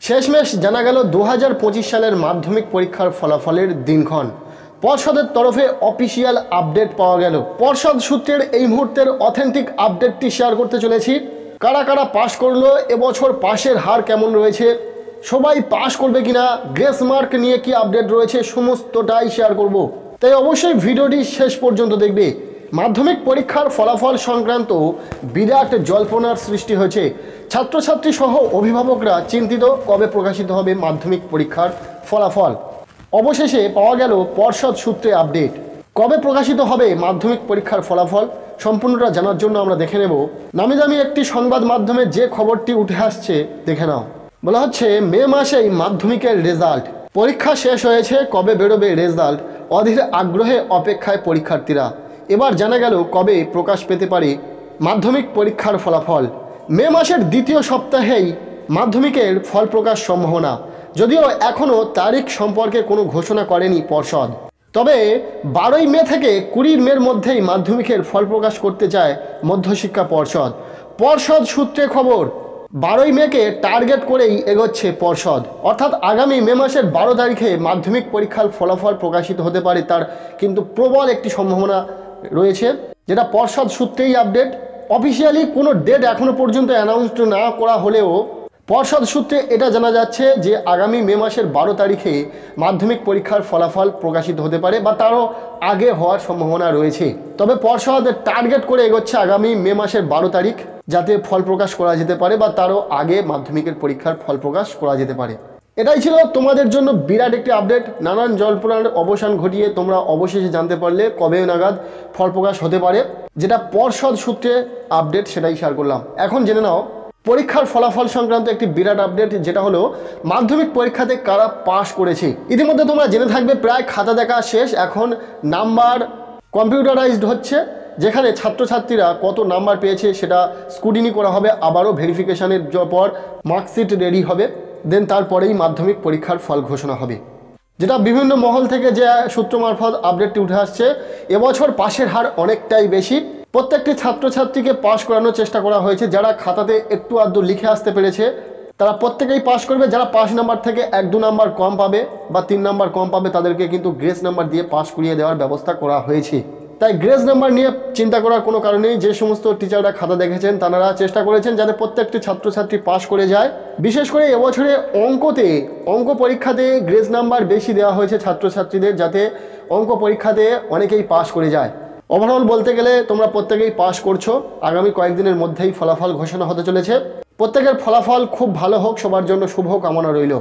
শেষমেশ জানা গেল 2025 সালের মাধ্যমিক পরীক্ষার ফলাফলের দিনক্ষণ। পর্ষদের তরফে অফিসিয়াল আপডেট পাওয়া গেল। পর্ষদ সূত্রের এই মুহূর্তের অথেন্টিক আপডেটটি শেয়ার করতে চলেছি। কারা কারা পাশ করলো, এবছর পাশের হার কেমন রয়েছে, সবাই পাশ করবে কিনা, গ্রেস মার্ক নিয়ে কি আপডেট রয়েছে, সমস্তটাই শেয়ার করব। তাই অবশ্যই ভিডিওটি শেষ পর্যন্ত দেখবে। মাধ্যমিক পরীক্ষার ফলাফল সংক্রান্ত বিরাট জল্পনার সৃষ্টি হয়েছে। ছাত্রছাত্রী সহ অভিভাবকরা চিন্তিত কবে প্রকাশিত হবে মাধ্যমিক পরীক্ষার ফলাফল। অবশেষে পাওয়া গেল পর্ষদ সূত্রে আপডেট। কবে প্রকাশিত হবে মাধ্যমিক পরীক্ষার ফলাফল সম্পূর্ণটা জানার জন্য আমরা দেখে নেব নামিদামি একটি সংবাদ মাধ্যমে যে খবরটি উঠে আসছে। দেখে নাও। বলা হচ্ছে মে মাসেই মাধ্যমিকের রেজাল্ট। পরীক্ষা শেষ হয়েছে, কবে বেরোবে রেজাল্ট, অধীর আগ্রহে অপেক্ষায় পরীক্ষার্থীরা। এবার জানা গেল কবে প্রকাশ পেতে পারে মাধ্যমিক পরীক্ষার ফলাফল। মে মাসের দ্বিতীয় সপ্তাহেই মাধ্যমিকের ফল প্রকাশ সম্ভাবনা, যদিও এখনও তারিখ সম্পর্কে কোনো ঘোষণা করেনি পর্ষদ। তবে 12ই মে থেকে 20 মের মধ্যেই মাধ্যমিকের ফল প্রকাশ করতে চায় মধ্যশিক্ষা পর্ষদ। পর্ষদ সূত্রে খবর, 12ই মেকে টার্গেট করেই এগোচ্ছে পর্ষদ। অর্থাৎ আগামী মে মাসের 12 তারিখে মাধ্যমিক পরীক্ষার ফলাফল প্রকাশিত হতে পারে, তার কিন্তু প্রবল একটি সম্ভাবনা রয়েছে, যেটা পর্ষদ সূত্রেই আপডেট। অফিসিয়ালি কোনো ডেট এখনও পর্যন্ত অ্যানাউন্সড না করা হলেও পর্ষদ সূত্রে এটা জানা যাচ্ছে যে আগামী মে মাসের 12 তারিখে মাধ্যমিক পরীক্ষার ফলাফল প্রকাশিত হতে পারে বা তারও আগে হওয়ার সম্ভাবনা রয়েছে। তবে পর্ষদ টার্গেট করে এগোচ্ছে আগামী মে মাসের 12 তারিখ, যাতে ফল প্রকাশ করা যেতে পারে বা তারও আগে মাধ্যমিকের পরীক্ষার ফল প্রকাশ করা যেতে পারে। এটাই ছিল তোমাদের জন্য বিরাট একটি আপডেট। নানান জল্পনার অবসান ঘটিয়ে তোমরা অবশেষে জানতে পারলে কবে নাগাদ ফল প্রকাশ হতে পারে, যেটা পর্ষদ সূত্রে আপডেট, সেটাই শেয়ার করলাম। এখন জেনে নাও পরীক্ষার ফলাফল সংক্রান্ত একটি বিরাট আপডেট, যেটা হলো মাধ্যমিক পরীক্ষাতে কারা পাশ করেছে। ইতিমধ্যে তোমরা জেনে থাকবে প্রায় খাতা দেখা শেষ, এখন নাম্বার কম্পিউটারাইজড হচ্ছে, যেখানে ছাত্রছাত্রীরা কত নাম্বার পেয়েছে সেটা স্ক্রুটিনি করা হবে, আবারও ভেরিফিকেশানের পর মার্কশিট রেডি হবে, দেন তারপরেই মাধ্যমিক পরীক্ষার ফল ঘোষণা হবে। যেটা বিভিন্ন মহল থেকে যে সূত্র মারফত আপডেটটি উঠে আসছে, এবছর পাশের হার অনেকটাই বেশি। প্রত্যেকটি ছাত্রছাত্রীকে পাশ করানোর চেষ্টা করা হয়েছে। যারা খাতাতে একটু আধটু লিখে আসতে পেরেছে তারা প্রত্যেকেই পাশ করবে। যারা 5 নাম্বার থেকে 1-2 নাম্বার কম পাবে বা 3 নাম্বার কম পাবে তাদেরকে কিন্তু গ্রেস নাম্বার দিয়ে পাশ করিয়ে দেওয়ার ব্যবস্থা করা হয়েছে। তাই গ্রেস নাম্বার নিয়ে চিন্তা করার কোনো কারণ নেই। যে সমস্ত টিচাররা খাতা দেখেছেন তারা চেষ্টা করেছেন যাতে প্রত্যেকটি ছাত্রছাত্রী পাশ করে যায়। বিশেষ করে এবছরে অঙ্ক পরীক্ষাতে গ্রেস নাম্বার বেশি দেওয়া হয়েছে ছাত্রছাত্রীদের, যাতে অঙ্ক পরীক্ষাতে অনেকেই পাশ করে যায়। ওভারঅল বলতে গেলে তোমরা প্রত্যেকেই পাশ করছো। আগামী কয়েকদিনের মধ্যেই ফলাফল ঘোষণা হতে চলেছে। প্রত্যেকের ফলাফল খুব ভালো হোক, সবার জন্য শুভ কামনা রইল।